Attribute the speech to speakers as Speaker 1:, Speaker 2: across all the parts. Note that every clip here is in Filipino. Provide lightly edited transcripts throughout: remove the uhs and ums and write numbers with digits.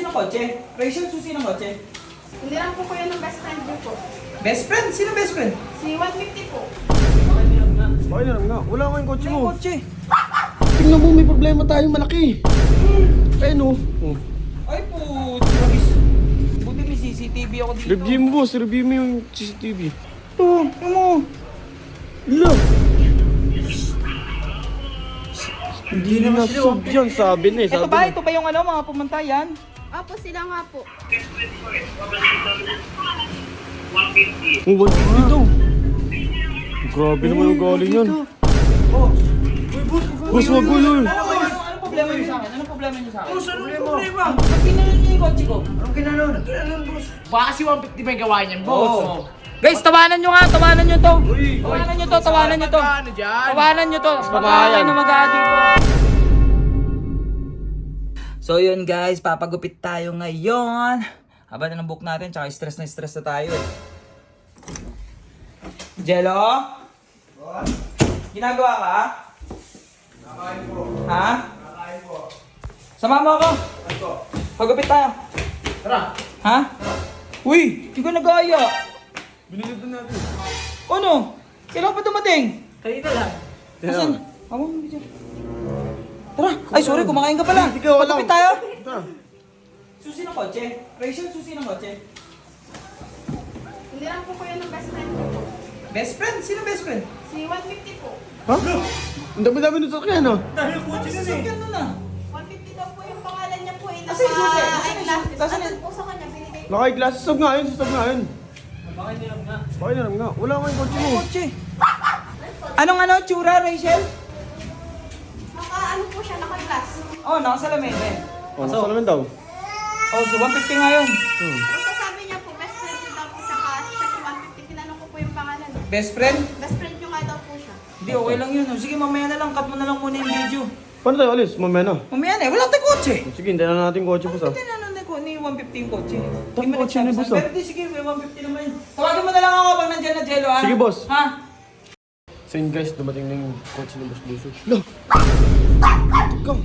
Speaker 1: Susi ng kotse? Rachel, susi ng kotse?
Speaker 2: Hindi lang po yan ng best friend niyo po.
Speaker 1: Best friend? Sino best friend?
Speaker 2: Si 150 po.
Speaker 3: Bakit na nga? Wala nga yung kotse
Speaker 1: Ano
Speaker 3: mo.
Speaker 1: yung kotse?
Speaker 3: Tingnan mo, may problema tayo malaki. Ayun o. Oh.
Speaker 1: Ay po, trabis. Buti may CCTV ako dito.
Speaker 3: Review mo boss, review mo yung CCTV.
Speaker 1: Ito, yung mo.
Speaker 3: Lo! Hindi na sub yan, sabi na eh.
Speaker 1: Ito
Speaker 3: Sabi
Speaker 1: ba?
Speaker 3: na.
Speaker 1: Ito ba yung ano, mga pumunta yan?
Speaker 2: Opo, sila nga po.
Speaker 3: Ang 150 daw. Grabe naman yung galing yan.
Speaker 1: Oh.
Speaker 3: Boss, wag ko yun.
Speaker 1: Anong problema niyo sa akin? Anong problema niyo sa akin? Anong problema? Ba't kinanon niyo yung kotse ko? Anong kinanon? Kinanon, boss.
Speaker 4: Baka kasi 150 pa yung gawa niyan, boss.
Speaker 1: Oo. Guys, tawanan nyo nga, tawanan nyo to.
Speaker 3: Uy.
Speaker 1: Tawanan nyo to, tawanan nyo to.
Speaker 4: Ano dyan?
Speaker 1: Tawanan nyo to. Pagkain na mag-aadi po. So yun guys, papagupit tayo ngayon. Haba na ng book natin, tsaka stress na tayo eh. Jello? Ginagawa ka? Nakain po. Ha? Nakain po. Sama mo ako. Pagupit tayo.
Speaker 4: Tara.
Speaker 1: Ha? Uy, hindi ka nag-aya.
Speaker 3: Binili doon natin.
Speaker 1: Ano? Kailan pa dumating?
Speaker 4: Kanina lang.
Speaker 1: Asan? Amo mo dyan. Tara! Ay, sorry, kumakain ka pala.
Speaker 3: Ikaw, wala.
Speaker 1: Pagkapit tayo.
Speaker 3: Tara.
Speaker 1: Susi ng kotse. Rachel, susi ng kotse.
Speaker 2: Hindi lang po yan ng best friend niyo po.
Speaker 1: Best friend? Sino best friend?
Speaker 2: Si 150 po.
Speaker 3: Ha? Ang dami-dami nito sa kanya, no?
Speaker 1: Ano sasakyan nun ah?
Speaker 2: 150 daw po yung pangalan niya po.
Speaker 1: Asa yung susi? Asa yung susi? Asa
Speaker 2: Ano
Speaker 1: yung-
Speaker 2: po sa kanya, binigay ko.
Speaker 3: Naka-glasses, sub nga yun, sub nga yun. Bakit na nga? Wala nga yung kotse mo.
Speaker 1: Kotse. Anong tsura, Rachel?
Speaker 2: Ano po siya, naka-glass.
Speaker 1: Oh, nakasalamin eh.
Speaker 3: Oh, nasa naman daw.
Speaker 1: Oh, so 150 nga yun.
Speaker 2: Basta sabi niya po, best friend niyo daw po siya. Siya si 150. Tinanong ko po yung pangalan.
Speaker 1: Best friend?
Speaker 2: Best friend niyo nga daw po siya.
Speaker 1: Hindi, okay lang yun. Oh. Sige, mamaya na lang. Cut mo na lang muna yung video.
Speaker 3: Paano tayo alis? Mamaya na.
Speaker 1: Mamaya na eh. Wala tayong kotse.
Speaker 3: Sige, hintayin na natin kotse, boss ah.
Speaker 1: Hindi na ni 150 yung kotse.
Speaker 3: Tapos
Speaker 1: Hindi mo
Speaker 3: kotse ni
Speaker 1: nagsabi
Speaker 3: boss,
Speaker 1: sa-
Speaker 3: ah.
Speaker 1: Pero di, sige, may 150 naman yun. Tawagan mo na lang ako pag nandyan na Jello, ha?
Speaker 3: Sige, boss.
Speaker 1: Ha?
Speaker 3: So yun guys, dumating na yung kotse ni Boss Luso. Lo! Ikaw!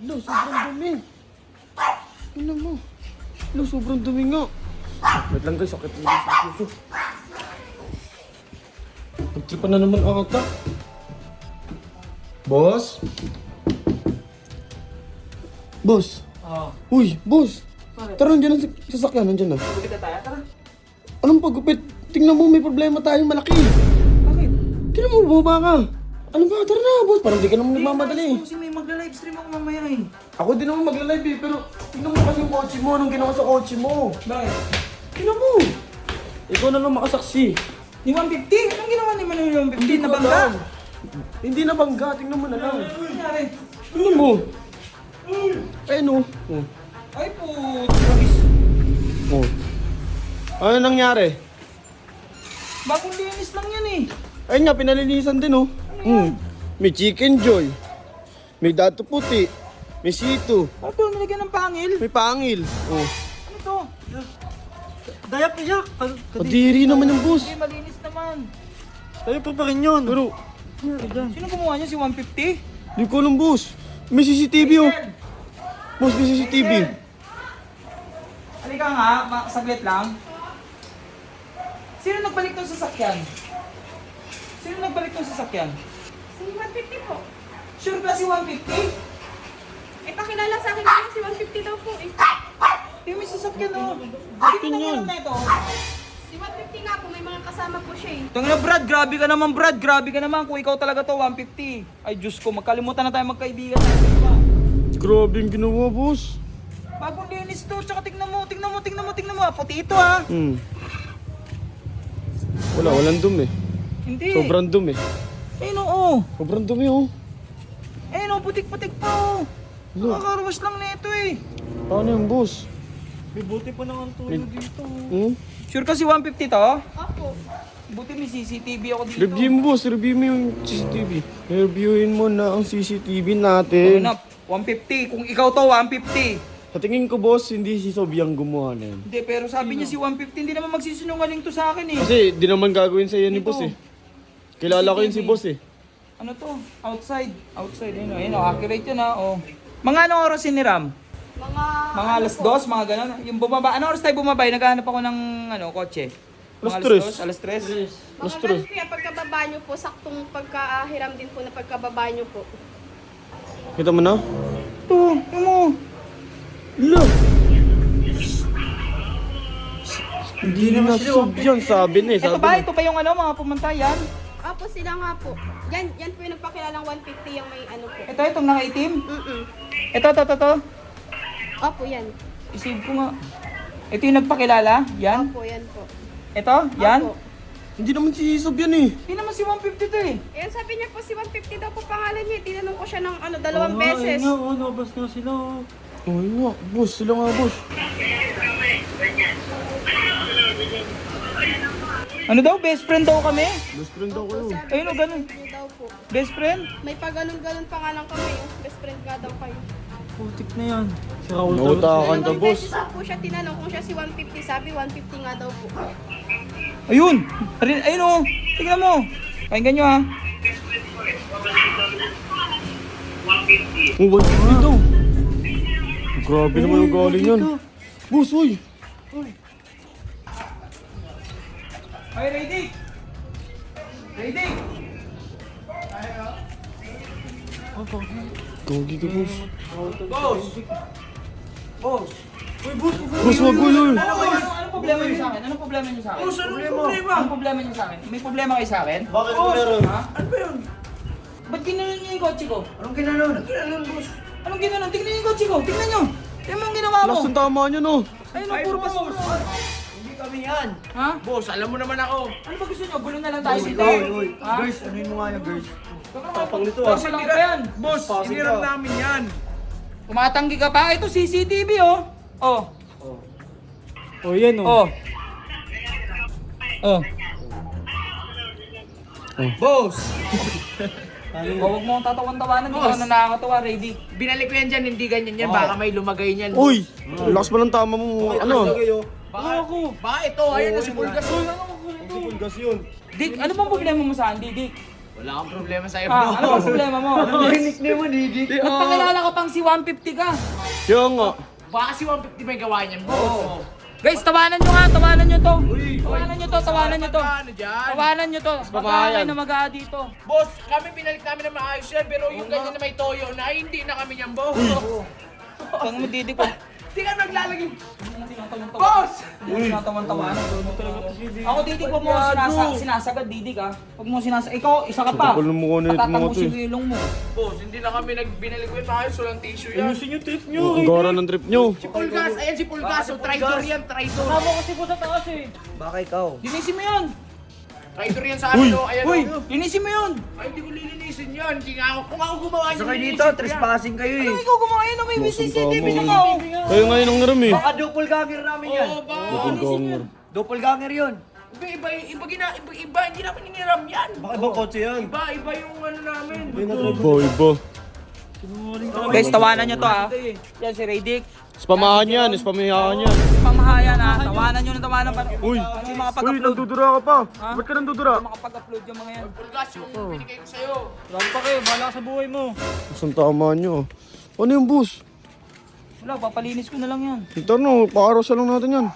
Speaker 3: Lo, sobrang dumi! Tingnan mo! Lo, sobrang dumi nga! Wait lang guys, sakit na Boss Luso. Nagtripan na naman ata. Boss? Boss?
Speaker 1: Oo.
Speaker 3: Uy, boss! Tara, nandiyan ang sasakyan, nandiyan na.
Speaker 1: Gupit na tayo, tara.
Speaker 3: Anong paggupit? Tingnan mo, may problema tayo malaki.
Speaker 1: Bakit?
Speaker 3: Tingnan mo, bumaba ka. Ano ba? Tara na, boss. Parang di ka naman nagmamadali.
Speaker 1: Kasi may magla-livestream ako mamaya eh.
Speaker 3: Ako din naman magla-live eh, pero tingnan mo kasi yung kotse mo. Anong ginawa sa kotse mo?
Speaker 1: Bakit?
Speaker 3: Tingnan mo. Ikaw na lang makasaksi.
Speaker 1: Ni 150? Anong ginawa ni Manuel yung 150?
Speaker 3: Hindi ko
Speaker 1: Nabangga?
Speaker 3: alam. Hindi nabangga. Tingnan mo na lang.
Speaker 1: Ano nangyari?
Speaker 3: Tingnan mo. Ayun o. Oh.
Speaker 1: Ay po, trabis.
Speaker 3: Oh. Ano nangyari?
Speaker 1: Bagong linis lang yan eh.
Speaker 3: Ayun nga, pinalinisan din oh. May chicken joy. May dato puti. May sito.
Speaker 1: Ano to? Nilagyan ng pangil?
Speaker 3: May pangil. Oh.
Speaker 1: Ano to?
Speaker 4: Dayak na siya.
Speaker 3: Kadiri naman yung boss.
Speaker 1: Hindi, malinis naman.
Speaker 4: Tayo pa rin yun.
Speaker 3: Pero,
Speaker 1: Sino gumawa niya? Si 150?
Speaker 3: di ko alam boss. May CCTV oh. Boss, may CCTV.
Speaker 1: Halika nga, saglit lang. Sino nagbalik tong sasakyan? Sino nagbalik tong sasakyan?
Speaker 2: Si 150 po.
Speaker 1: Sure ba si 150?
Speaker 2: Eh, pakilala sa akin po si 150 daw po eh.
Speaker 1: Yung may sasakyan oh. Bakit
Speaker 3: yun?
Speaker 1: na ito?
Speaker 2: Si 150 nga po, may mga kasama po siya eh.
Speaker 1: Tangina Brad, grabe ka naman Brad, grabe ka naman kung ikaw talaga to 150. Ay Diyos ko, magkalimutan na tayo magkaibigan.
Speaker 3: Grabe yung ginawa boss.
Speaker 1: Bagong linis to, tsaka tingnan mo. Puti ito ha.
Speaker 3: Walang dumi.
Speaker 1: Hindi.
Speaker 3: Sobrang dumi.
Speaker 1: Ayun oo.
Speaker 3: Sobrang dumi oh.
Speaker 1: Ayun putik-putik pa oh. Nakakaruwas lang na ito eh.
Speaker 3: Paano yung boss?
Speaker 4: May buti pa naman tulo dito.
Speaker 1: Sure ka si 150 to?
Speaker 2: Opo.
Speaker 1: Buti may CCTV ako dito.
Speaker 3: Review mo boss, review mo yung CCTV. Reviewin mo na ang CCTV natin.
Speaker 1: Ano na, 150. Kung ikaw to, 150.
Speaker 3: Sa tingin ko boss, hindi si Sob yung gumawa na yun.
Speaker 1: Hindi, pero sabi niya si 150, hindi naman magsisinungaling to sa akin eh.
Speaker 3: Kasi di naman gagawin sa iyo ni
Speaker 1: Ito.
Speaker 3: boss eh. Kilala ko yun si boss eh.
Speaker 1: Ano to? Outside. Outside, yun o. Accurate yun ha. Oh. Mga anong oras ni Ram? Mga alas 2, mga gano'n. Yung bumaba, ano oras tayo bumabay? Naghahanap ako ng kotse. Mga
Speaker 3: Alas 3.
Speaker 1: 2, alas 3.
Speaker 2: Mga ganun kuya, pagkababa nyo po, saktong pagkahiram din po na pagkababa nyo po.
Speaker 3: Kita mo na?
Speaker 1: Ito, yung mo.
Speaker 3: Lo! Hindi na sub yan, sabi na eh.
Speaker 1: Ito
Speaker 3: Sabi
Speaker 1: ba?
Speaker 3: na.
Speaker 1: Ito ba yung mga pumunta yan?
Speaker 2: Opo, sila nga po. Yan po yung nagpakilalang 150 yung may ano po.
Speaker 1: Ito, itong nakaitim.
Speaker 2: Mm-mm.
Speaker 1: Ito.
Speaker 2: Opo, yan.
Speaker 1: Isave ko nga. Ito yung nagpakilala? Yan?
Speaker 2: Opo, yan po.
Speaker 1: Ito? Yan?
Speaker 2: Opo.
Speaker 3: Hindi naman si sub yan eh.
Speaker 1: Hindi naman si 150 to eh.
Speaker 2: Ayan, sabi niya po si 150 daw po pangalan niya. Tinanong ko siya ng dalawang beses.
Speaker 4: Oo, nabas nga sila.
Speaker 3: Oh, yun nga. Boss, sila nga boss.
Speaker 1: Ano daw? Best friend daw kami?
Speaker 3: Best friend daw kayo.
Speaker 2: Sabi
Speaker 1: Ayun,
Speaker 2: ko,
Speaker 1: ganun.
Speaker 2: niyo daw po.
Speaker 1: Best friend?
Speaker 2: May paganon-ganon pa nga lang kami. Best friend nga daw kayo.
Speaker 4: Putik na yan. Si Raul
Speaker 3: Nautakan ka,
Speaker 2: Dalawang
Speaker 3: boss.
Speaker 2: beses ko po siya tinanong kung siya si 150. Sabi 150 nga daw po.
Speaker 1: Ayun! Ayun o! Tingnan mo! Pakinggan nyo ha.
Speaker 3: Oh, 150 daw. Grabe naman yung galing yan. Boss, uy.
Speaker 1: Ay, Raydick! Raydick!
Speaker 3: Gagi ka, boss.
Speaker 1: Boss! Boss!
Speaker 3: Boss, wag ko yun.
Speaker 1: Anong problema niyo sa akin? Anong problema niyo sa akin? Boss, anong problema? Anong problema niyo sa akin? May problema kayo sa akin?
Speaker 3: Bakit ko meron?
Speaker 1: Ha? Ano ba yun? Ba't ginanon niyo yung kotse ko?
Speaker 5: Anong ginanon? Anong ginanon, boss?
Speaker 1: Anong ginanon? Tingnan niyo yung kotse ko! Tingnan niyo! Tingnan mo ang ginawa mo!
Speaker 3: Lakas ng tama niyo, no?
Speaker 1: Ayun o, puro basura!
Speaker 5: Hindi kami yan.
Speaker 1: Ha?
Speaker 5: Boss, alam mo naman ako.
Speaker 1: Ano ba gusto niyo? Gulo na lang tayo dito?
Speaker 5: Oy.
Speaker 1: Ha?
Speaker 5: Girls, anuin mo nga yung girls.
Speaker 1: Tapang nito ah. Boss, lang pa yan!
Speaker 5: Boss, iniram namin yan.
Speaker 1: Tumatanggi ka pa? Ito CCTV oh! Oh!
Speaker 4: Oh, yan
Speaker 1: Oh! Oh!
Speaker 5: Boss,
Speaker 1: Huwag mo akong tatawan-tawanan, hindi ka na nakakatawa, ready.
Speaker 5: binalik ko yan dyan, hindi ganyan yan. Baka may lumagay niyan.
Speaker 3: Uy! Lakas pa ng tama mo. Ano?
Speaker 5: Baka ako. Baka ito, ayun na si Bulgas.
Speaker 1: Dick, ano bang problema mo sa akin, Dick?
Speaker 5: Wala akong problema sa'yo,
Speaker 1: Ah, ano bang problema mo?
Speaker 5: Rinig na mo, Didik.
Speaker 1: Nagpakilala ka pang si 150 ka.
Speaker 3: Kaya nga.
Speaker 5: Baka si 150 may gawa niyan, boss.
Speaker 1: Guys, tawanan nyo nga, tawanan nyo to. Tawanan nyo to, tawanan nyo to.
Speaker 5: Ano dyan?
Speaker 1: Tawanan nyo to. Magkakay na mag dito.
Speaker 5: Boss, kami binalik namin na maayos yan, pero yung ganyan na may toyo na, hindi na kami yan, boss.
Speaker 1: Pang mo, Didik ko.
Speaker 5: Hindi ka naglalagay. Boss!
Speaker 1: Tinatawan-tawanan. Ako, Didik, huwag mo sinasagad, Didik ah. Huwag mo sinasagad. Ikaw, isa ka pa.
Speaker 3: Kapal ng mukha na ito, mga to,
Speaker 1: Patatangusin
Speaker 3: eh.
Speaker 1: ko yung ilong mo.
Speaker 5: Boss, hindi na kami binalik ko yung maayos, walang tissue yan.
Speaker 4: Ayusin yung trip nyo.
Speaker 3: Ang gara ng trip nyo.
Speaker 5: Si Pulgas, ayan si Pulgas, so traitor yan, traitor.
Speaker 4: Kasama kasi po sa taas eh.
Speaker 5: Baka ikaw.
Speaker 1: Linisin mo yun.
Speaker 5: Traitor yan sa amin, oh, ayan
Speaker 1: Uy,
Speaker 5: oh.
Speaker 1: linisin mo yun.
Speaker 5: Ay, hindi ko lilinisin yan. Hindi nga ako, kung ako gumawa niyan,
Speaker 6: Saka dito,
Speaker 5: lilinisin ko yan.
Speaker 6: trespassing kayo
Speaker 1: Ano
Speaker 6: eh.
Speaker 1: ikaw gumawa yun? May CCTV na nga oh.
Speaker 3: Kayo ngayon ang ngaram eh.
Speaker 6: Baka doppelganger namin yan.
Speaker 5: Oo, ba?
Speaker 3: Ganger.
Speaker 6: Doppelganger yun.
Speaker 5: Iba, hindi namin iniram yan.
Speaker 6: Baka ibang kotse yan.
Speaker 5: Iba yung ano namin.
Speaker 3: Iba.
Speaker 1: Guys, tawanan nyo to ah. Yan si Raydick.
Speaker 3: Spamahan yan, spamahan yan.
Speaker 1: Pamahayan ah. Tawanan nyo na tawanan pa.
Speaker 3: Uy!
Speaker 1: Hindi
Speaker 3: Uy,
Speaker 1: makapag-upload.
Speaker 3: nandudura ka pa.
Speaker 1: Ha?
Speaker 3: Ba't ka nandudura?
Speaker 1: Makapag-upload yung mga yan.
Speaker 5: Pulgas, yung binigay ko sa'yo.
Speaker 4: Grabe pa kayo, bahala ka sa buhay mo.
Speaker 3: Saan tama nyo? Ano yung boss?
Speaker 1: Wala, papalinis ko na lang yan.
Speaker 3: Ito no, pakarosa lang natin yan.